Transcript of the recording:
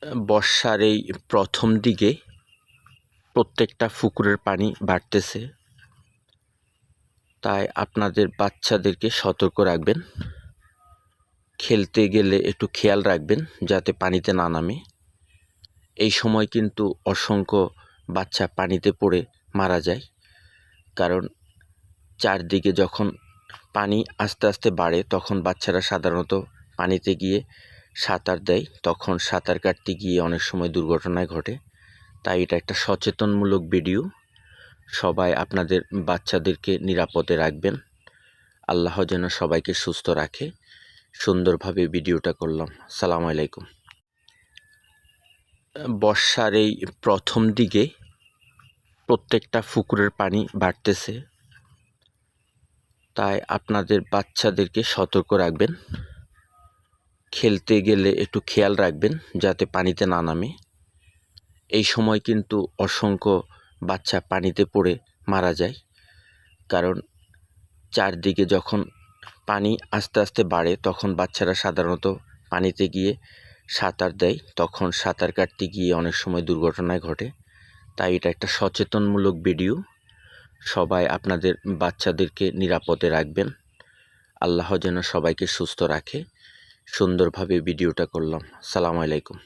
বর্ষার এই প্রথম দিকে প্রত্যেকটা পুকুরের পানি বাড়তেছে, তাই আপনাদের বাচ্চাদেরকে সতর্ক রাখবেন। খেলতে গেলে একটু খেয়াল রাখবেন যাতে পানিতে না নামে। এই সময় কিন্তু অসংখ্য বাচ্চা পানিতে পড়ে মারা যায়, কারণ চারদিকে যখন পানি আস্তে আস্তে বাড়ে তখন বাচ্চারা সাধারণত পানিতে গিয়ে সাঁতার দেয়, তখন সাঁতার কাটতে গিয়ে অনেক সময় দুর্ঘটনায় ঘটে। তাই এটা একটা সচেতনমূলক ভিডিও। সবাই আপনাদের বাচ্চাদেরকে নিরাপদে রাখবেন। আল্লাহ যেন সবাইকে সুস্থ রাখে। সুন্দরভাবে ভিডিওটা করলাম। সালাম আলাইকুম। বর্ষার এই প্রথম দিকে প্রত্যেকটা পুকুরের পানি বাড়তেছে, তাই আপনাদের বাচ্চাদেরকে সতর্ক রাখবেন। খেলতে গেলে একটু খেয়াল রাখবেন যাতে পানিতে না নামে। এই সময় কিন্তু অসংখ্য বাচ্চা পানিতে পড়ে মারা যায়, কারণ চারদিকে যখন পানি আস্তে আস্তে বাড়ে তখন বাচ্চারা সাধারণত পানিতে গিয়ে সাঁতার দেয়, তখন সাঁতার কাটতে গিয়ে অনেক সময় দুর্ঘটনায় ঘটে। তাই এটা একটা সচেতনমূলক ভিডিও। সবাই আপনাদের বাচ্চাদেরকে নিরাপদে রাখবেন। আল্লাহ যেন সবাইকে সুস্থ রাখে। সুন্দরভাবে ভিডিওটা করলাম। সালাম আলাইকুম।